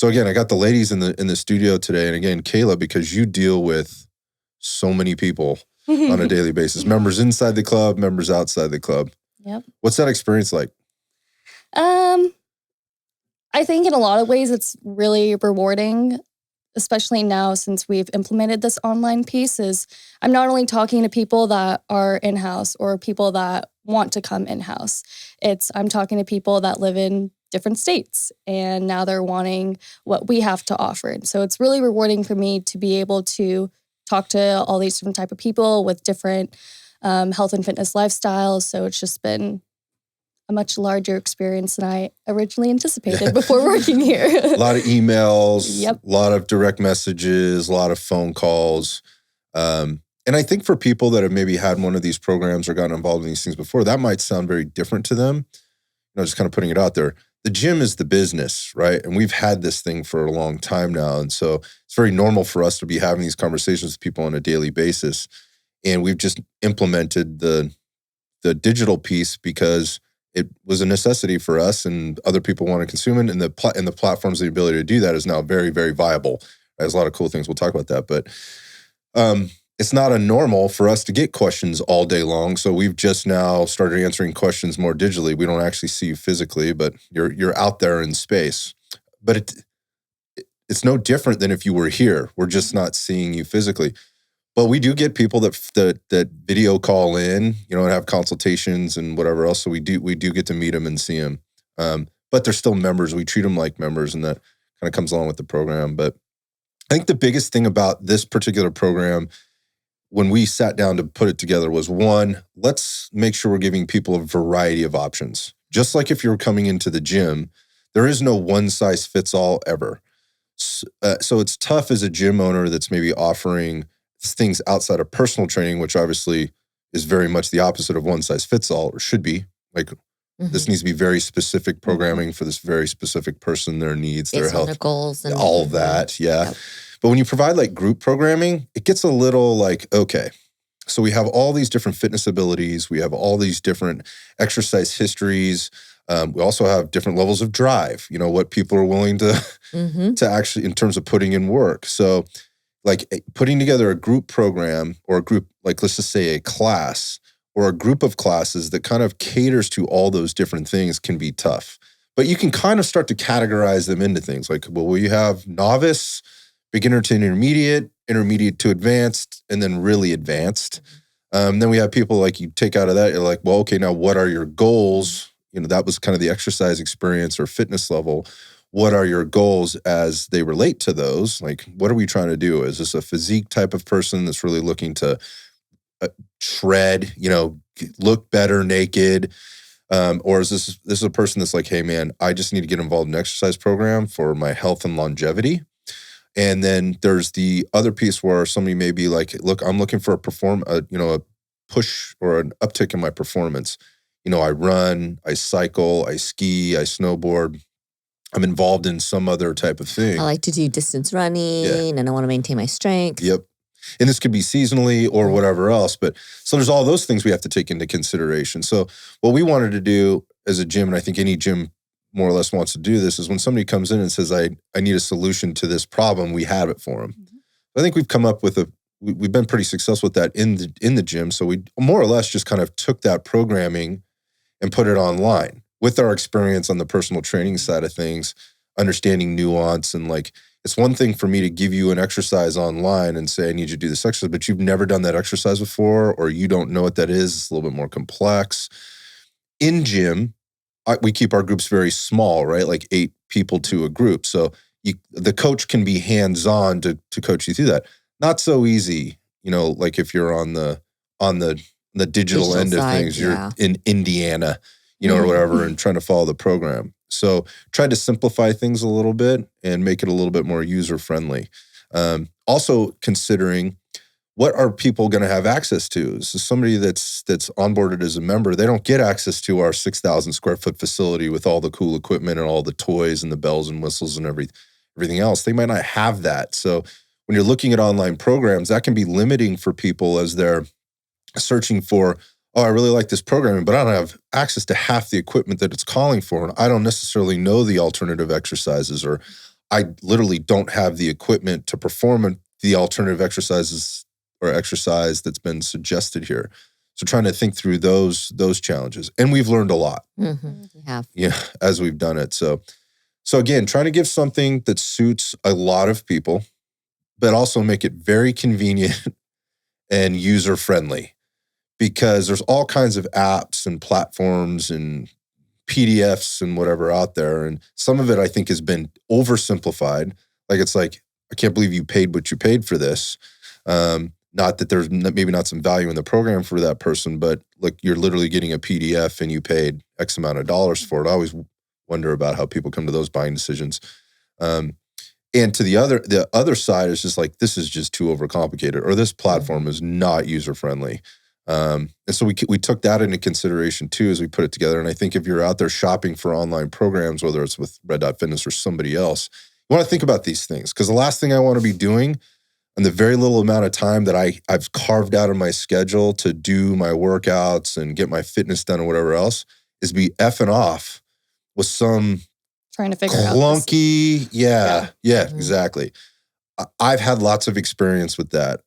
So again, I got the ladies in the studio today, and again, Kayla, because you deal with so many people on a daily basis, members inside the club, members outside the club. Yep. What's that experience like? I think in a lot of ways it's really rewarding, especially now since we've implemented this online piece. Is I'm not only talking to people that are in-house or people that want to come in-house. I'm talking to people that live in different states, and now they're wanting what we have to offer. And so it's really rewarding for me to be able to talk to all these different type of people with different health and fitness lifestyles. So it's just been a much larger experience than I originally anticipated before working here. A lot of emails, Yep. a lot of direct messages, a lot of phone calls. And I think for people that have maybe had one of these programs or gotten involved in these things before, that might sound very different to them. Just kind of putting it out there. The gym is the business, right? And we've had this thing for a long time now. And so it's very normal for us to be having these conversations with people on a daily basis. And we've just implemented the digital piece because it was a necessity for us, and other people want to consume it. And the platforms, the ability to do that is now very, very viable. There's a lot of cool things. We'll talk about that. But it's not a normal for us to get questions all day long. So we've just now started answering questions more digitally. We don't actually see you physically, but you're out there in space. But it's no different than if you were here. We're just not seeing you physically. But we do get people that video call in, and have consultations and whatever else. So we do get to meet them and see them. But they're still members. We treat them like members, and that kind of comes along with the program. But I think the biggest thing about this particular program, when we sat down to put it together, was one, let's make sure we're giving people a variety of options. Just like if you're coming into the gym, there is no one size fits all ever. So it's tough as a gym owner that's maybe offering things outside of personal training, which obviously is very much the opposite of one size fits all, or should be. Like, this needs to be very specific programming for this very specific person, their needs, their health, their goals, and all of that. Yeah. Yep. But when you provide like group programming, it gets a little like, okay, so we have all these different fitness abilities. We have all these different exercise histories. We also have different levels of drive, what people are willing to, to actually, in terms of putting in work. So like putting together a group program or a group, like let's just say a class or a group of classes that kind of caters to all those different things can be tough. But you can kind of start to categorize them into things like, well, we have novice, beginner to intermediate, intermediate to advanced, and then really advanced. Then we have people like you take out of that, you're like, well, okay, now what are your goals? That was kind of the exercise experience or fitness level. What are your goals as they relate to those? Like, what are we trying to do? Is this a physique type of person that's really looking to shred, look better naked? Or is this a person that's like, hey man, I just need to get involved in an exercise program for my health and longevity? And then there's the other piece where somebody may be like, look, I'm looking for a push or an uptick in my performance. I run, I cycle, I ski, I snowboard. I'm involved in some other type of thing. I like to do distance running, and I want to maintain my strength. Yep. And this could be seasonally or whatever else. But so there's all those things we have to take into consideration. So what we wanted to do as a gym, and I think any gym more or less wants to do this, is when somebody comes in and says, I need a solution to this problem, we have it for them. I think we've come up with we've been pretty successful with that in the gym. So we more or less just kind of took that programming and put it online with our experience on the personal training side of things, understanding nuance. And like, it's one thing for me to give you an exercise online and say, I need you to do this exercise, but you've never done that exercise before, or you don't know what that is. It's a little bit more complex. In gym, we keep our groups very small, right? Like 8 people to a group. So the coach can be hands-on to coach you through that. Not so easy, like if you're on the digital end side, of things, you're in Indiana, or whatever, and trying to follow the program. So try to simplify things a little bit and make it a little bit more user-friendly. Also considering, what are people going to have access to? So somebody that's onboarded as a member, they don't get access to our 6,000 square foot facility with all the cool equipment and all the toys and the bells and whistles and everything else. They might not have that. So when you're looking at online programs, that can be limiting for people as they're searching for, I really like this programming, but I don't have access to half the equipment that it's calling for. And I don't necessarily know the alternative exercises, or I literally don't have the equipment to perform the alternative exercises or exercise that's been suggested here. So trying to think through those challenges. And we've learned a lot. Mm-hmm. We have. Yeah, as we've done it. So again, trying to give something that suits a lot of people, but also make it very convenient and user-friendly. Because there's all kinds of apps and platforms and PDFs and whatever out there. And some of it I think has been oversimplified. Like, it's like, I can't believe you paid what you paid for this. Not that there's maybe not some value in the program for that person, but like, you're literally getting a PDF and you paid X amount of dollars for it. I always wonder about how people come to those buying decisions. And to the other side is just like, this is just too overcomplicated, or this platform is not user-friendly. And so we took that into consideration too as we put it together. And I think if you're out there shopping for online programs, whether it's with Red Dot Fitness or somebody else, you want to think about these things, because the last thing I want to be doing in the very little amount of time that I've carved out of my schedule to do my workouts and get my fitness done or whatever else is be effing off with some Trying to figure out clunky. Yeah, Mm-hmm. exactly. I've had lots of experience with that.